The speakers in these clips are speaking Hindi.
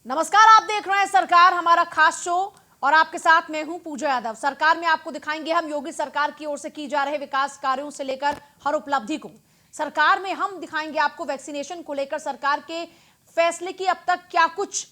नमस्कार, आप देख रहे हैं सरकार हमारा खास शो और आपके साथ मैं हूं पूजा यादव। सरकार में आपको दिखाएंगे हम योगी सरकार की ओर से की जा रहे विकास कार्यों से लेकर हर उपलब्धि को। सरकार में हम दिखाएंगे आपको वैक्सीनेशन को लेकर सरकार के फैसले की अब तक क्या कुछ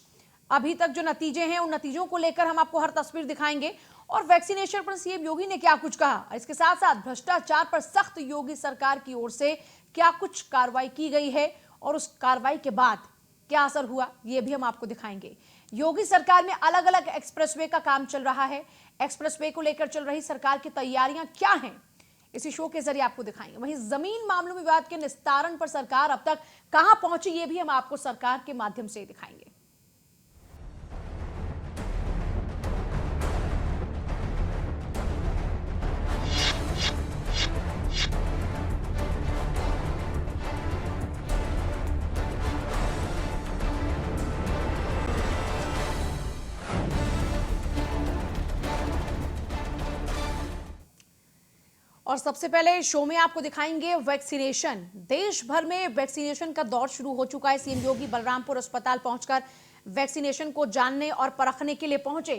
अभी तक जो नतीजे हैं उन नतीजों को लेकर हम आपको हर तस्वीर दिखाएंगे और वैक्सीनेशन पर सीएम योगी ने क्या कुछ कहा। इसके साथ साथ भ्रष्टाचार पर सख्त योगी सरकार की ओर से क्या कुछ कार्रवाई की गई है और उस कार्रवाई के बाद क्या असर हुआ ये भी हम आपको दिखाएंगे। योगी सरकार में अलग अलग एक्सप्रेसवे का काम चल रहा है। एक्सप्रेसवे को लेकर चल रही सरकार की तैयारियां क्या हैं, इसी शो के जरिए आपको दिखाएंगे। वहीं जमीन मामलों में विवाद के निस्तारण पर सरकार अब तक कहां पहुंची ये भी हम आपको सरकार के माध्यम से दिखाएंगे। और सबसे पहले शो में आपको दिखाएंगे वैक्सीनेशन। देश भर में वैक्सीनेशन का दौर शुरू हो चुका है। सीएम योगी बलरामपुर अस्पताल पहुंचकर वैक्सीनेशन को जानने और परखने के लिए पहुंचे।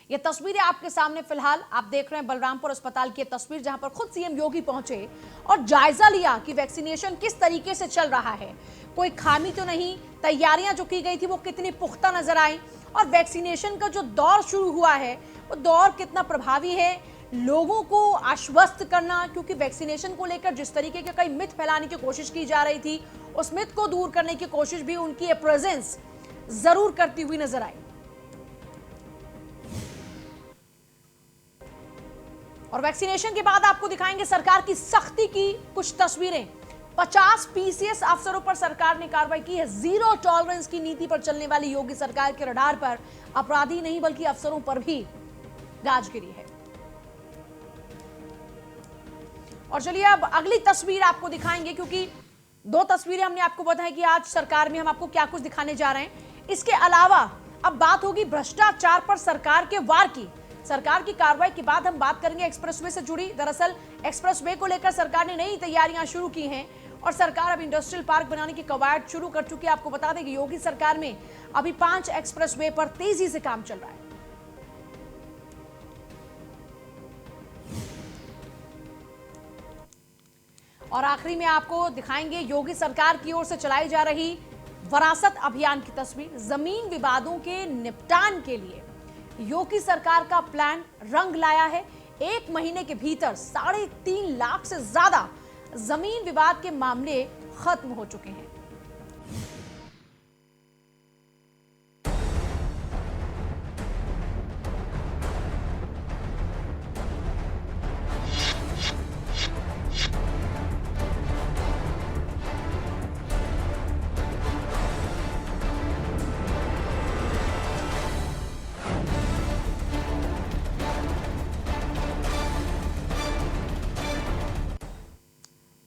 ये तस्वीरें आपके सामने फिलहाल आप देख रहे हैं बलरामपुर अस्पताल की तस्वीर, जहां पर खुद सीएम योगी पहुंचे और जायजा लिया कि वैक्सीनेशन किस तरीके से चल रहा है, कोई खामी तो नहीं, तैयारियां जो की गई थी वो कितनी पुख्ता नजर आई और वैक्सीनेशन का जो दौर शुरू हुआ है वो दौर कितना प्रभावी है, लोगों को आश्वस्त करना, क्योंकि वैक्सीनेशन को लेकर जिस तरीके के कई मिथ फैलाने की कोशिश की जा रही थी उस मिथ को दूर करने की कोशिश भी उनकी प्रेजेंस जरूर करती हुई नजर आई। और वैक्सीनेशन के बाद आपको दिखाएंगे सरकार की सख्ती की कुछ तस्वीरें। 50 पीसीएस अफसरों पर सरकार ने कार्रवाई की है। जीरो टॉलरेंस की नीति पर चलने वाली योगी सरकार के रडार पर अपराधी नहीं बल्कि अफसरों पर भी गाज गिरी है। और चलिए अब अगली तस्वीर आपको दिखाएंगे, क्योंकि दो तस्वीरें हमने आपको बताई कि आज सरकार में हम आपको क्या कुछ दिखाने जा रहे हैं। इसके अलावा अब बात होगी भ्रष्टाचार पर सरकार के वार की। सरकार की कार्रवाई के बाद हम बात करेंगे एक्सप्रेसवे से जुड़ी। दरअसल एक्सप्रेसवे को लेकर सरकार ने नई तैयारियां शुरू की हैं और सरकार अब इंडस्ट्रियल पार्क बनाने की कवायद शुरू कर चुकी है। आपको बता दें कि योगी सरकार में अभी 5 एक्सप्रेसवे पर तेजी से काम चल रहा है। और आखिरी में आपको दिखाएंगे योगी सरकार की ओर से चलाई जा रही वरासत अभियान की तस्वीर। जमीन विवादों के निपटान के लिए योगी सरकार का प्लान रंग लाया है। 1 महीने के भीतर 3.5 लाख से ज्यादा जमीन विवाद के मामले खत्म हो चुके हैं।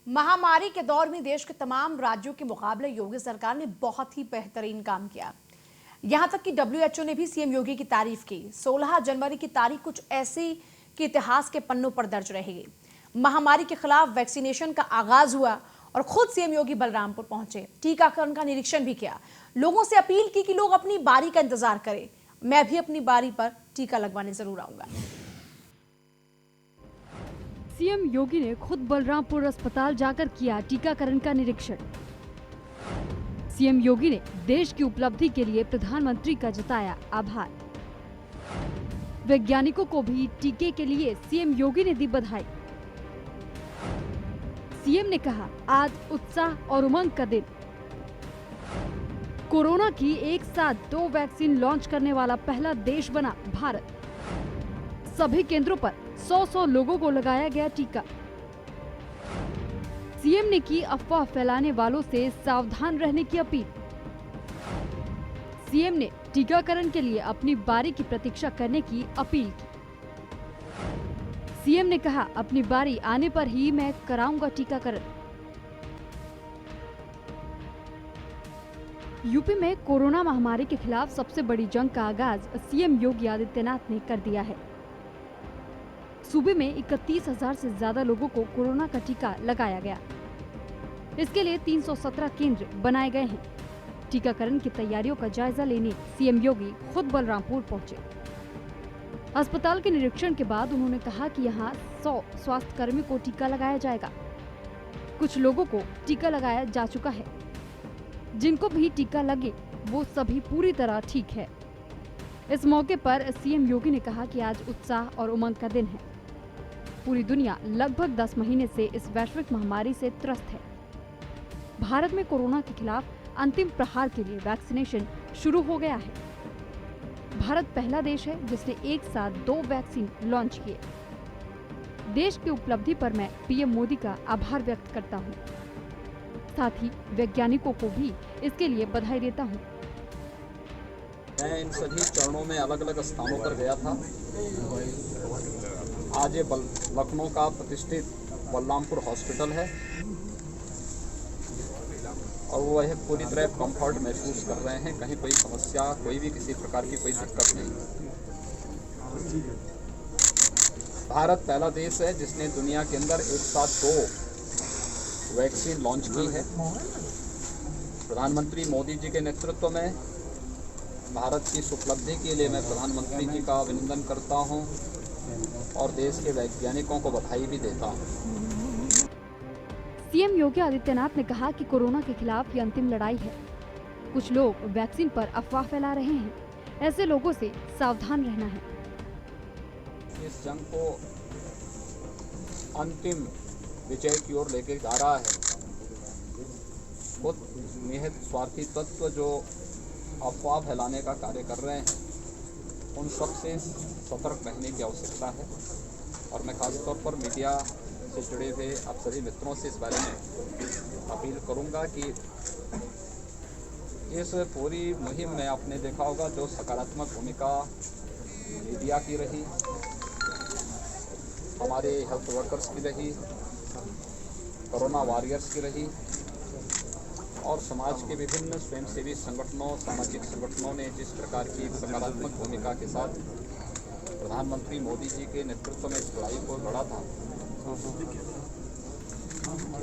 महामारी के दौर में देश के तमाम राज्यों के मुकाबले योगी सरकार ने बहुत ही बेहतरीन काम किया। यहां तक कि WHO ने भी सीएम योगी की तारीफ की। 16 जनवरी की तारीख कुछ ऐसी कि इतिहास के पन्नों पर दर्ज रहेगी। महामारी के खिलाफ वैक्सीनेशन का आगाज हुआ और खुद सीएम योगी बलरामपुर पहुंचे, टीकाकरण का निरीक्षण भी किया, लोगों से अपील की कि लोग अपनी बारी का इंतजार करें। मैं भी अपनी बारी पर टीका लगवाने जरूर आऊंगा। सीएम योगी ने खुद बलरामपुर अस्पताल जाकर किया टीकाकरण का निरीक्षण। सीएम योगी ने देश की उपलब्धि के लिए प्रधानमंत्री का जताया आभार। वैज्ञानिकों को भी टीके के लिए सीएम योगी ने दी बधाई। सीएम ने कहा, आज उत्साह और उमंग का दिन। कोरोना की एक साथ 2 वैक्सीन लॉन्च करने वाला पहला देश बना भारत। सभी केंद्रों पर 100 लोगों को लगाया गया टीका। सीएम ने की अफवाह फैलाने वालों से सावधान रहने की अपील। सीएम ने टीकाकरण के लिए अपनी बारी की प्रतीक्षा करने की अपील की। सीएम ने कहा, अपनी बारी आने पर ही मैं कराऊंगा टीकाकरण। यूपी में कोरोना महामारी के खिलाफ सबसे बड़ी जंग का आगाज सीएम योगी आदित्यनाथ ने कर दिया है। सूबे में 31,000 से ज्यादा लोगों को कोरोना का टीका लगाया गया। इसके लिए 317 केंद्र बनाए गए हैं। टीकाकरण की तैयारियों का जायजा लेने सीएम योगी खुद बलरामपुर पहुंचे। अस्पताल के निरीक्षण के बाद उन्होंने कहा कि यहां 100 स्वास्थ्य कर्मियों को टीका लगाया जाएगा। कुछ लोगों को टीका लगाया जा चुका है, जिनको भी टीका लगे वो सभी पूरी तरह ठीक है। इस मौके पर सीएम योगी ने कहा कि आज उत्साह और उमंग का दिन है। पूरी दुनिया लगभग 10 महीने से इस वैश्विक महामारी से त्रस्त है। भारत में कोरोना के खिलाफ अंतिम प्रहार के लिए वैक्सीनेशन शुरू हो गया है। भारत पहला देश है जिसने एक साथ 2 वैक्सीन लॉन्च किए। देश की उपलब्धि पर मैं पीएम मोदी का आभार व्यक्त करता हूं। साथ ही वैज्ञानिकों को भी इसके लिए बधाई देता हूं। मैं इन सभी चरणों में अलग अलग स्थानों पर गया था। आज ये लखनऊ का प्रतिष्ठित बलरामपुर हॉस्पिटल है और वो यह पूरी तरह कंफर्ट महसूस कर रहे हैं। कहीं कोई समस्या, कोई भी किसी प्रकार की कोई दिक्कत नहीं। भारत पहला देश है जिसने दुनिया के अंदर एक साथ 2 वैक्सीन लॉन्च की है। प्रधानमंत्री मोदी जी के नेतृत्व में भारत की इस उपलब्धि के लिए मैं प्रधानमंत्री जी का अभिनंदन करता हूं और देश के वैज्ञानिकों को बधाई भी देता हूं। सीएम योगी आदित्यनाथ ने कहा कि कोरोना के खिलाफ ये अंतिम लड़ाई है। कुछ लोग वैक्सीन पर अफवाह फैला रहे हैं, ऐसे लोगों से सावधान रहना है। इस जंग को अंतिम विजय की ओर लेके जा रहा है। खुद निहित स्वार्थी तत्व जो अफवाह फैलाने का कार्य कर रहे हैं, उन सब से सतर्क रहने की आवश्यकता है। और मैं खासतौर पर मीडिया से जुड़े हुए आप सभी मित्रों से इस बारे में अपील करूंगा कि इस पूरी मुहिम में आपने देखा होगा जो सकारात्मक भूमिका मीडिया की रही, हमारे हेल्थ वर्कर्स की रही, कोरोना वॉरियर्स की रही और समाज के विभिन्न स्वयंसेवी संगठनों, सामाजिक संगठनों ने जिस प्रकार की सकारात्मक भूमिका के साथ प्रधानमंत्री मोदी जी के नेतृत्व में इस लड़ाई को लड़ा था,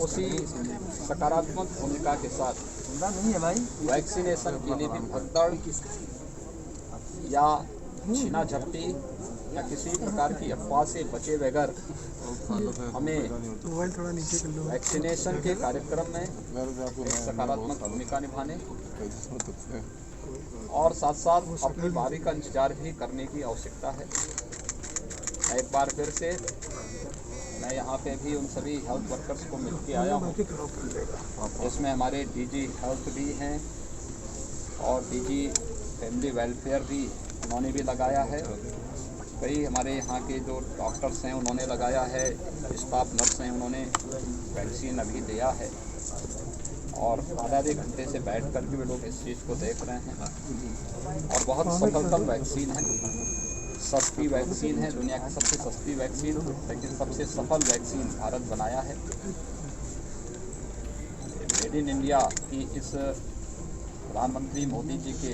उसी सकारात्मक भूमिका के साथ वैक्सीनेशन के लिए भी भगदड़ या छीना झपटी या किसी प्रकार की अफवाह से बचे बगैर हमें वैक्सीनेशन के कार्यक्रम में एक सकारात्मक भूमिका निभाने और साथ साथ अपनी बारी का इंतजार भी करने की आवश्यकता है। एक बार फिर से मैं यहाँ पे भी उन सभी हेल्थ वर्कर्स को मिल के आया हूँ। इसमें हमारे डीजी हेल्थ भी हैं और डीजी फैमिली वेलफेयर भी उन्होंने भी लगाया है। कई हमारे यहाँ के जो डॉक्टर्स हैं उन्होंने लगाया है, स्टाफ नर्स हैं उन्होंने वैक्सीन अभी दिया है और आधे घंटे से बैठ कर के वे लोग इस चीज़ को देख रहे हैं और बहुत सफलतम वैक्सीन है, सस्ती वैक्सीन है, दुनिया की सबसे सस्ती वैक्सीन, लेकिन सबसे सफल वैक्सीन भारत बनाया है। मेड इन इंडिया की इस प्रधानमंत्री मोदी जी के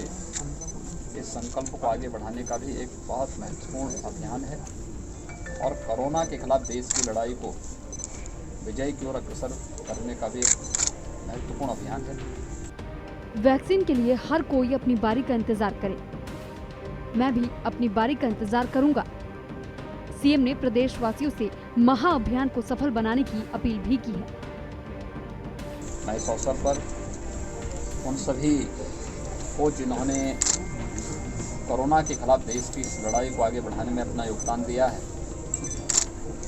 इस संकल्प को आगे बढ़ाने का भी एक बहुत महत्वपूर्ण अभियान है और कोरोना के खिलाफ देश की लड़ाई को विजय की ओर अग्रसर करने का भी महत्वपूर्ण अभियान है। वैक्सीन के लिए हर कोई अपनी बारी का इंतजार करे। मैं भी अपनी बारी का इंतजार करूंगा। सीएम ने प्रदेशवासियों से महाअभियान को सफल बनाने की अपील भी की है। मैं इस अवसर पर उन सभी को जिन्होंने कोरोना के खिलाफ देश की इस लड़ाई को आगे बढ़ाने में अपना योगदान दिया है,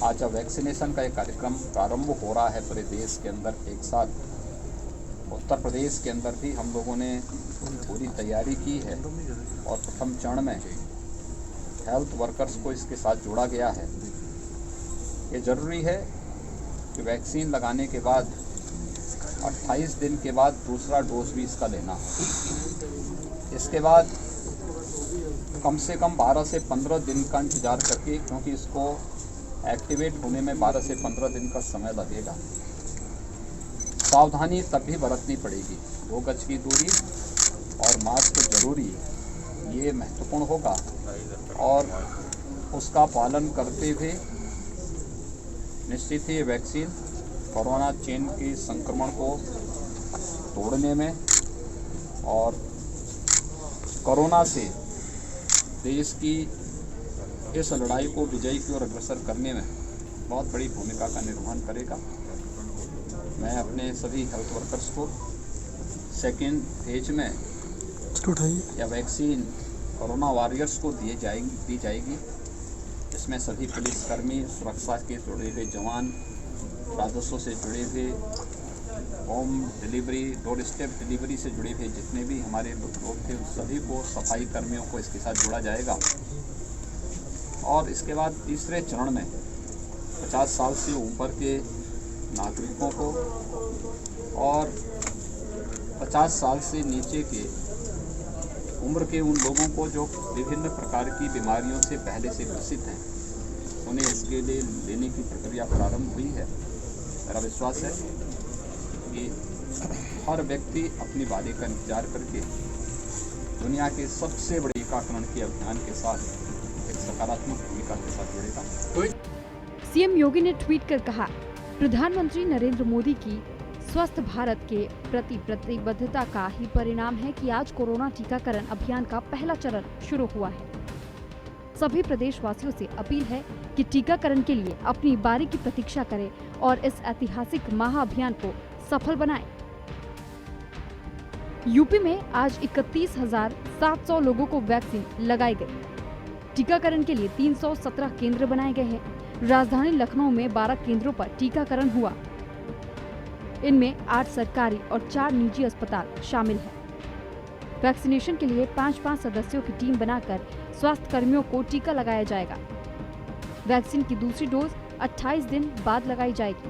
आज जब वैक्सीनेशन का एक कार्यक्रम प्रारंभ हो रहा है पूरे देश के अंदर एक साथ, उत्तर प्रदेश के अंदर भी हम लोगों ने पूरी तैयारी की है और प्रथम चरण में हेल्थ वर्कर्स को इसके साथ जोड़ा गया है। ये ज़रूरी है कि वैक्सीन लगाने के बाद 28 दिन के बाद दूसरा डोज भी इसका लेना। इसके बाद कम से कम 12 से 15 दिन का इंतज़ार करके, क्योंकि इसको एक्टिवेट होने में 12 से 15 दिन का समय लगेगा। सावधानी तब भी बरतनी पड़ेगी। 2 गज की दूरी और मास्क जरूरी, ये महत्वपूर्ण होगा और उसका पालन करते हुए निश्चित ही ये वैक्सीन कोरोना चेन के संक्रमण को तोड़ने में और कोरोना से देश की इस लड़ाई को विजयी की ओर अग्रसर करने में बहुत बड़ी भूमिका का निर्वहन करेगा। मैं अपने सभी हेल्थ वर्कर्स को सेकेंड फेज में या वैक्सीन कोरोना वॉरियर्स को दी जाएगी। इसमें सभी पुलिसकर्मी, सुरक्षा के जुड़े हुए जवान, राजस्व से जुड़े हुए, home delivery, door step delivery से जुड़े हुए जितने भी हमारे लोग थे उन सभी को, सफाई कर्मियों को इसके साथ जोड़ा जाएगा। और इसके बाद तीसरे चरण में 50 साल से ऊपर के नागरिकों को और 50 साल से नीचे के उम्र के उन लोगों को जो विभिन्न प्रकार की बीमारियों से पहले से ग्रसित हैं, उन्हें इसके लिए लेने की प्रक्रिया प्रारंभ हुई है। मेरा विश्वास है कि हर व्यक्ति अपनी बारी का इंतजार करके दुनिया के सबसे बड़े टीकाकरण के अभियान के साथ एक सकारात्मक भूमिका के साथ जुड़ेगा। सीएम योगी ने ट्वीट कर कहा, प्रधानमंत्री नरेंद्र मोदी की स्वस्थ भारत के प्रति प्रतिबद्धता का ही परिणाम है कि आज कोरोना टीकाकरण अभियान का पहला चरण शुरू हुआ है। सभी प्रदेशवासियों से अपील है कि टीकाकरण के लिए अपनी बारी की प्रतीक्षा करें और इस ऐतिहासिक महाअभियान को सफल बनाएं। यूपी में आज 31,700 लोगों को वैक्सीन लगाई गई। टीकाकरण के लिए 317 केंद्र बनाए गए हैं। राजधानी लखनऊ में 12 केंद्रों पर टीकाकरण हुआ। इनमें 8 सरकारी और 4 निजी अस्पताल शामिल हैं। वैक्सीनेशन के लिए 5-5 सदस्यों की टीम बनाकर स्वास्थ्य कर्मियों को टीका लगाया जाएगा। वैक्सीन की दूसरी डोज 28 दिन बाद लगाई जाएगी।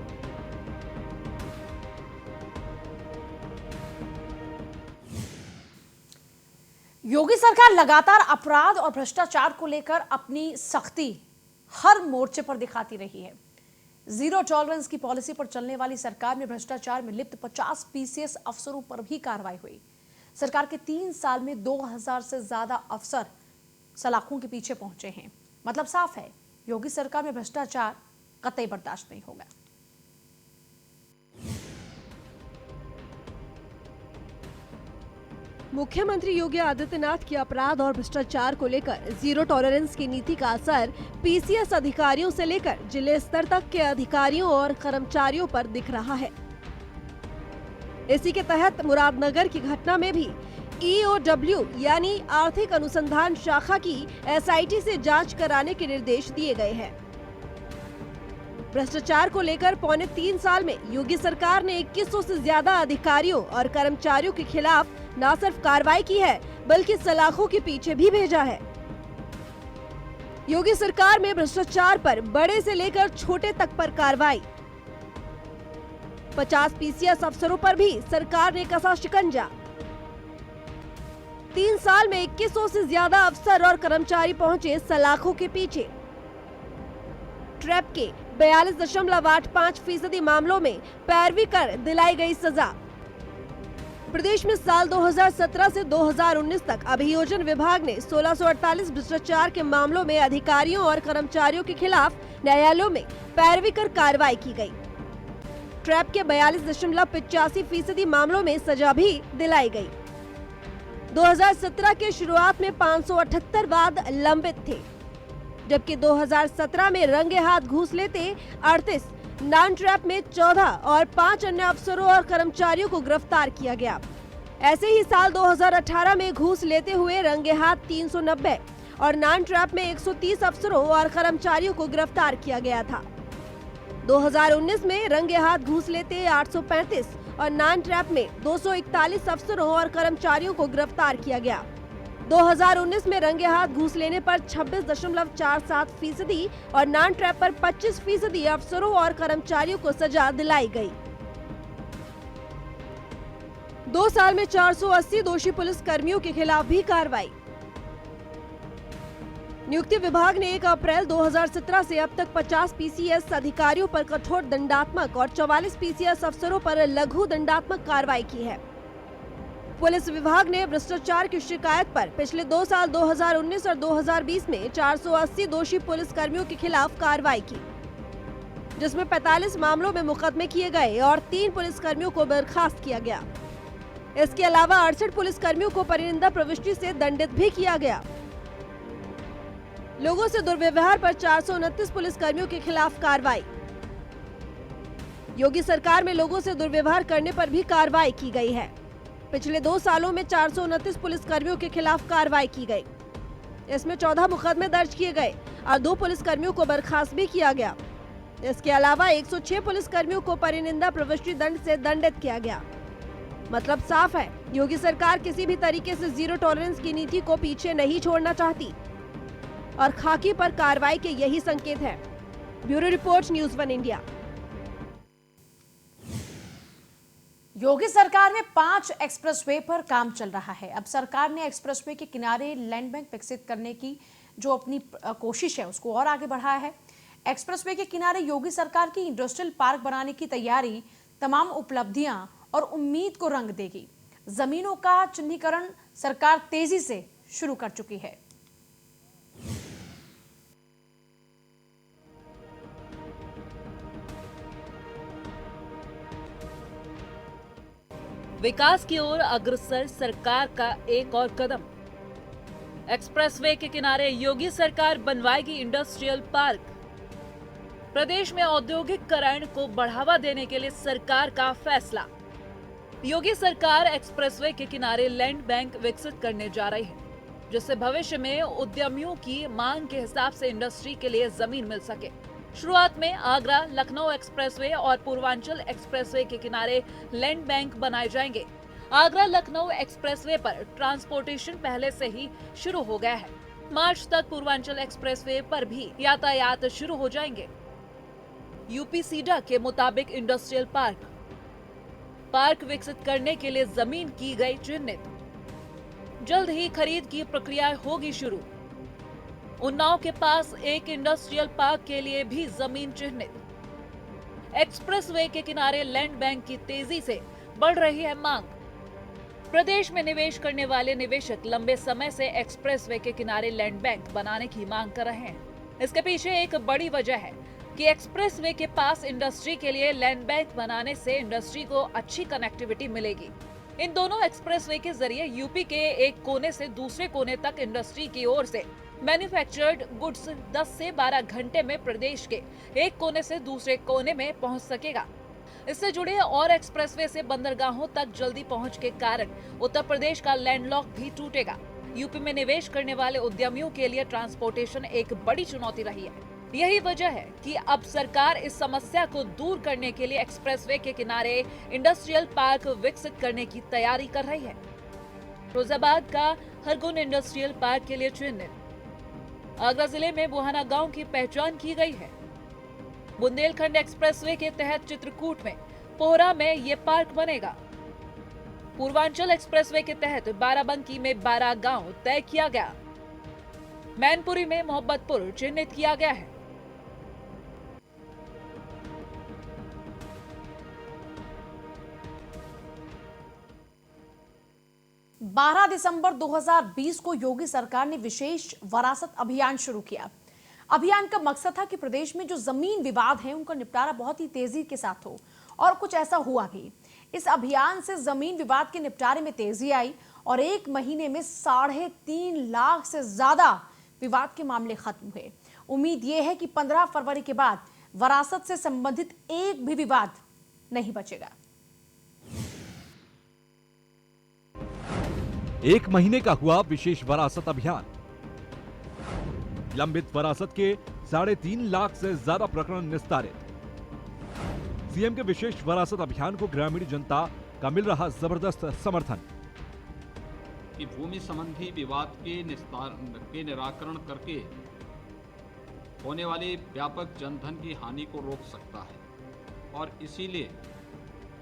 योगी सरकार लगातार अपराध और भ्रष्टाचार को लेकर अपनी सख्ती हर मोर्चे पर दिखाती रही है। जीरो टॉलरेंस की पॉलिसी पर चलने वाली सरकार में भ्रष्टाचार में लिप्त 50 पीसीएस अफसरों पर भी कार्रवाई हुई। सरकार के 3 साल में 2000 से ज्यादा अफसर सलाखों के पीछे पहुंचे हैं। मतलब साफ है, योगी सरकार में भ्रष्टाचार कतई बर्दाश्त नहीं होगा। मुख्यमंत्री योगी आदित्यनाथ की अपराध और भ्रष्टाचार को लेकर जीरो टॉलरेंस की नीति का असर पीसीएस अधिकारियों से लेकर जिले स्तर तक के अधिकारियों और कर्मचारियों पर दिख रहा है। इसी के तहत मुरादनगर की घटना में भी ईओडब्ल्यू यानी आर्थिक अनुसंधान शाखा की एसआईटी से जांच कराने के निर्देश दिए गए हैं। भ्रष्टाचार को लेकर पौने 3 साल में योगी सरकार ने 2100 से ज्यादा अधिकारियों और कर्मचारियों के खिलाफ न सिर्फ कार्रवाई की है बल्कि सलाखों के पीछे भी भेजा है। योगी सरकार में भ्रष्टाचार पर बड़े से लेकर छोटे तक पर कार्रवाई। 50 पीसीएस अफसरों पर भी सरकार ने कसा शिकंजा। 3 साल में 2100 से ज्यादा अफसर और कर्मचारी पहुंचे सलाखों के पीछे। ट्रैप के 42.85% मामलों में पैरवी कर दिलाई गई सजा। प्रदेश में साल 2017 से 2019 तक अभियोजन विभाग ने 1648 भ्रष्टाचार के मामलों में अधिकारियों और कर्मचारियों के खिलाफ न्यायालयों में पैरवी कर कार्रवाई की गई। ट्रैप के 42.85% मामलों में सजा भी दिलाई गई। 2017 के शुरुआत में 578 वाद लंबित थे, जबकि 2017 में रंगे हाथ घूस लेते 38, नॉन ट्रैप में 14 और 5 अन्य अफसरों और कर्मचारियों को गिरफ्तार किया गया। ऐसे ही साल 2018 में घूस लेते हुए रंगे हाथ 390 और नॉन ट्रैप में 130 अफसरों और कर्मचारियों को गिरफ्तार किया गया था। 2019 में रंगे हाथ घूस लेते 835 और नॉन ट्रैप में 241 अफसरों और कर्मचारियों को गिरफ्तार किया गया। 2019 में रंगे हाथ घूस लेने पर 26.47% और नॉन ट्रैप पर 25% अफसरों और कर्मचारियों को सजा दिलाई गई। 2 साल में 480 दोषी पुलिस कर्मियों के खिलाफ भी कार्रवाई। नियुक्ति विभाग ने 1 अप्रैल 2017 से अब तक 50 पीसीएस अधिकारियों पर कठोर दंडात्मक और 44 पीसीएस अफसरों पर लघु दंडात्मक कार्रवाई की है। पुलिस विभाग ने भ्रष्टाचार की शिकायत पर पिछले 2 साल 2019 और 2020 में 480 दोषी पुलिस कर्मियों के खिलाफ कार्रवाई की, जिसमें 45 मामलों में मुकदमे किए गए और 3 पुलिस कर्मियों को बर्खास्त किया गया। इसके अलावा 68 पुलिसकर्मियों को परिनिंदा प्रविष्टि से दंडित भी किया गया। लोगों से दुर्व्यवहार पर 429 पुलिसकर्मियों के खिलाफ कार्रवाई। योगी सरकार में लोगों से दुर्व्यवहार करने पर भी कार्रवाई की गई है। पिछले 2 सालों में 429 पुलिसकर्मियों के खिलाफ कार्रवाई की गई। इसमें 14 मुकदमे दर्ज किए गए और 2 पुलिसकर्मियों को बर्खास्त भी किया गया। इसके अलावा 106 पुलिसकर्मियों को परिनिंदा प्रविष्टि दंड से दंडित किया गया। मतलब साफ है, योगी सरकार किसी भी तरीके से जीरो टॉलरेंस की नीति को पीछे नहीं छोड़ना चाहती और खाकी पर कार्रवाई के यही संकेत है। Bureau report, news 1 India. Yogi सरकार में 5 एक्सप्रेसवे पर काम चल रहा है। अब सरकार ने एक्सप्रेसवे के किनारे लैंड बैंक विकसित करने की जो अपनी कोशिश है उसको और आगे बढ़ाया है। एक्सप्रेसवे के किनारे योगी सरकार की इंडस्ट्रियल पार्क बनाने की तैयारी तमाम उपलब्धियां और उम्मीद को रंग देगी। जमीनों का चिन्हीकरण सरकार तेजी से शुरू कर चुकी है। विकास की ओर अग्रसर सरकार का एक और कदम। एक्सप्रेसवे के किनारे योगी सरकार बनवाएगी इंडस्ट्रियल पार्क। प्रदेश में औद्योगिकरण को बढ़ावा देने के लिए सरकार का फैसला। योगी सरकार एक्सप्रेसवे के किनारे लैंड बैंक विकसित करने जा रही है, जिससे भविष्य में उद्यमियों की मांग के हिसाब से इंडस्ट्री के लिए जमीन मिल सके। शुरुआत में आगरा लखनऊ एक्सप्रेसवे और पूर्वांचल एक्सप्रेसवे के किनारे लैंड बैंक बनाए जाएंगे। आगरा लखनऊ एक्सप्रेसवे पर ट्रांसपोर्टेशन पहले से ही शुरू हो गया है। मार्च तक पूर्वांचल एक्सप्रेसवे पर भी यातायात शुरू हो जाएंगे। यूपी सीडा के मुताबिक इंडस्ट्रियल पार्क विकसित करने के लिए जमीन की गई चिन्हित। जल्द ही खरीद की प्रक्रिया होगी शुरू। उन्नाव के पास एक इंडस्ट्रियल पार्क के लिए भी जमीन चिन्हित। एक्सप्रेसवे के किनारे लैंड बैंक की तेजी से बढ़ रही है मांग। प्रदेश में निवेश करने वाले निवेशक लंबे समय से एक्सप्रेसवे के किनारे लैंड बैंक बनाने की मांग कर रहे हैं। इसके पीछे एक बड़ी वजह है कि एक्सप्रेसवे के पास इंडस्ट्री के लिए लैंड बैंक बनाने से इंडस्ट्री को अच्छी कनेक्टिविटी मिलेगी। इन दोनों एक्सप्रेसवे के जरिए यूपी के एक कोने से दूसरे कोने तक इंडस्ट्री की ओर से मैन्युफैक्चर्ड गुड्स 10 से 12 घंटे में प्रदेश के एक कोने से दूसरे कोने में पहुंच सकेगा। इससे जुड़े और एक्सप्रेसवे से बंदरगाहों तक जल्दी पहुंच के कारण उत्तर प्रदेश का लैंडलॉक भी टूटेगा। यूपी में निवेश करने वाले उद्यमियों के लिए ट्रांसपोर्टेशन एक बड़ी चुनौती रही है। यही वजह है कि अब सरकार इस समस्या को दूर करने के लिए एक्सप्रेसवे के किनारे इंडस्ट्रियल पार्क विकसित करने की तैयारी कर रही है। फिरोजाबाद का हरगुन इंडस्ट्रियल पार्क के लिए चिन्हित। आगरा जिले में बुहाना गांव की पहचान की गई है। बुंदेलखंड एक्सप्रेसवे के तहत चित्रकूट में पोहरा में ये पार्क बनेगा। पूर्वांचल एक्सप्रेसवे के तहत बाराबंकी में 12 गांव तय किया गया। मैनपुरी में मोहब्बतपुर चिन्हित किया गया है। 12 दिसंबर 2020 को योगी सरकार ने विशेष वरासत अभियान शुरू किया। अभियान का मकसद था कि प्रदेश में जो जमीन विवाद हैं उनका निपटारा बहुत ही तेजी के साथ हो, और कुछ ऐसा हुआ भी। इस अभियान से जमीन विवाद के निपटारे में तेजी आई और 1 महीने में 3.5 लाख से ज्यादा विवाद के मामले खत्म हुए। उम्मीद यह है कि 15 फरवरी के बाद वरासत से संबंधित एक भी विवाद नहीं बचेगा। 1 महीने का हुआ विशेष वरासत अभियान। लंबित वरासत के 3.5 लाख से ज्यादा प्रकरण निस्तारित। सीएम के विशेष वरासत अभियान को ग्रामीण जनता का मिल रहा जबरदस्त समर्थन। कि भूमि संबंधी विवाद के निराकरण करके होने वाली व्यापक जनधन की हानि को रोक सकता है। और इसीलिए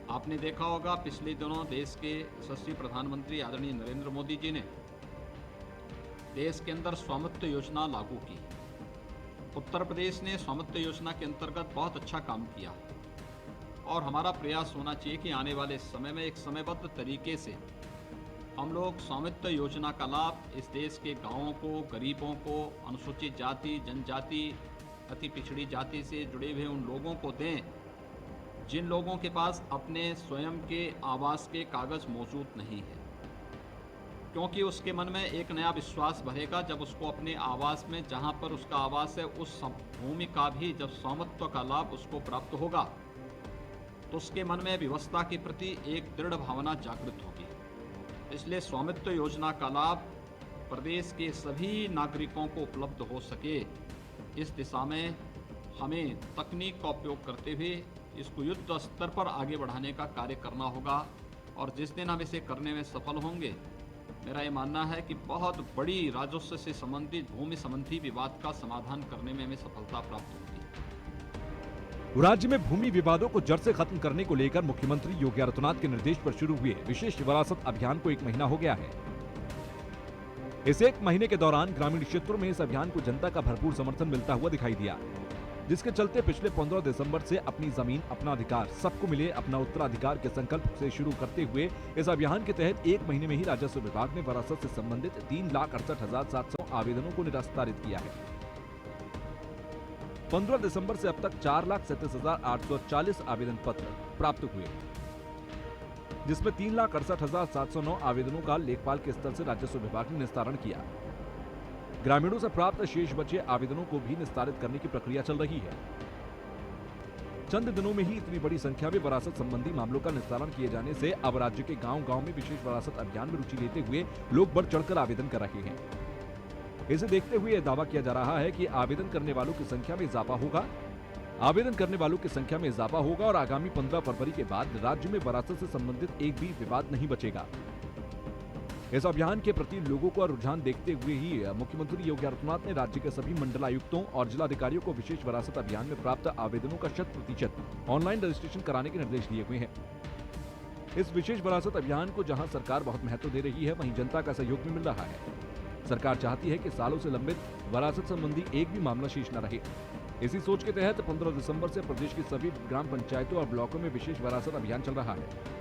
आपने देखा होगा पिछले दिनों देश के यशस्वी प्रधानमंत्री आदरणीय नरेंद्र मोदी जी ने देश के अंदर स्वामित्व योजना लागू की। उत्तर प्रदेश ने स्वामित्व योजना के अंतर्गत बहुत अच्छा काम किया और हमारा प्रयास होना चाहिए कि आने वाले समय में एक समयबद्ध तरीके से हम लोग स्वामित्व योजना का लाभ इस देश के गांवों को, गरीबों को, अनुसूचित जाति, जनजाति, अति पिछड़ी जाति से जुड़े हुए उन लोगों को दें जिन लोगों के पास अपने स्वयं के आवास के कागज मौजूद नहीं है, क्योंकि उसके मन में एक नया विश्वास भरेगा जब उसको अपने आवास में, जहां पर उसका आवास है, उस भूमि का भी जब स्वामित्व का लाभ उसको प्राप्त होगा तो उसके मन में व्यवस्था के प्रति एक दृढ़ भावना जागृत होगी। इसलिए स्वामित्व योजना का लाभ प्रदेश के सभी नागरिकों को उपलब्ध हो सके, इस दिशा में हमें तकनीक का उपयोग करते हुए इसको युद्ध स्तर पर आगे बढ़ाने का कार्य करना होगा। और जिस दिन हम इसे करने में सफल होंगे, मेरा ये मानना है कि बहुत बड़ी राजस्व से संबंधित भूमि संबंधी विवाद का समाधान करने में हमें सफलता प्राप्त होगी। राज्य में भूमि विवादों को जड़ से खत्म करने को लेकर मुख्यमंत्री योगी आदित्यनाथ के निर्देश पर शुरू हुए विशेष विरासत अभियान को 1 महीना हो गया है। इस 1 महीने के दौरान ग्रामीण क्षेत्रों में इस अभियान को जनता का भरपूर समर्थन मिलता हुआ दिखाई दिया, जिसके चलते पिछले 15 दिसंबर से अपनी जमीन अपना अधिकार, सबको मिले अपना उत्तराधिकार के संकल्प से शुरू करते हुए इस अभियान के तहत 1 महीने में ही राजस्व विभाग ने विरासत से संबंधित 3,68,700 आवेदनों को निस्तारित किया है। 15 दिसंबर से अब तक 4,37,840 आवेदन पत्र प्राप्त हुए, जिसमें 3,68,709 आवेदनों का लेखपाल के स्तर से राजस्व विभाग ने निस्तारण किया। ग्रामीणों से प्राप्त शेष बचे आवेदनों को भी निस्तारित करने की प्रक्रिया चल रही है। चंद दिनों में ही इतनी बड़ी संख्या में विरासत संबंधी मामलों का निस्तारण किए जाने से अब राज्य के गांव-गांव में विशेष विरासत अभियान में रुचि लेते हुए लोग बढ़ चढ़कर आवेदन कर रहे हैं। इसे देखते हुए यह दावा किया जा रहा है कि आवेदन करने वालों की संख्या में इजाफा होगा। आवेदन करने वालों की संख्या में इजाफा होगा और आगामी 15 फरवरी के बाद राज्य में विरासत से संबंधित एक भी विवाद नहीं बचेगा। इस अभियान के प्रति लोगों का रुझान देखते हुए ही मुख्यमंत्री योगी आदित्यनाथ ने राज्य के सभी मंडलायुक्तों और जिलाधिकारियों को विशेष विरासत अभियान में प्राप्त आवेदनों का 100% ऑनलाइन रजिस्ट्रेशन कराने के निर्देश दिए हुए हैं। इस विशेष विरासत अभियान को जहां सरकार बहुत महत्व दे रही है, वहीं जनता का सहयोग भी मिल रहा है। सरकार चाहती है कि सालों से लंबित विरासत संबंधी एक भी मामला शेष न रहे। इसी सोच के तहत 15 दिसंबर से प्रदेश की सभी ग्राम पंचायतों और ब्लॉकों में विशेष विरासत अभियान चल रहा है।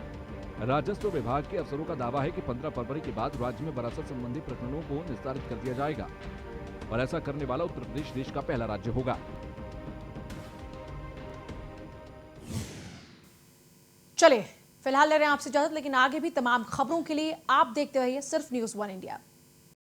राजस्व विभाग के अफसरों का दावा है कि 15 फरवरी के बाद राज्य में विरासत संबंधी प्रकरणों को निस्तारित कर दिया जाएगा और ऐसा करने वाला उत्तर प्रदेश देश का पहला राज्य होगा। चलिए फिलहाल ले रहे हैं आपसे इजाजत, लेकिन आगे भी तमाम खबरों के लिए आप देखते रहिए सिर्फ न्यूज़ 1 इंडिया।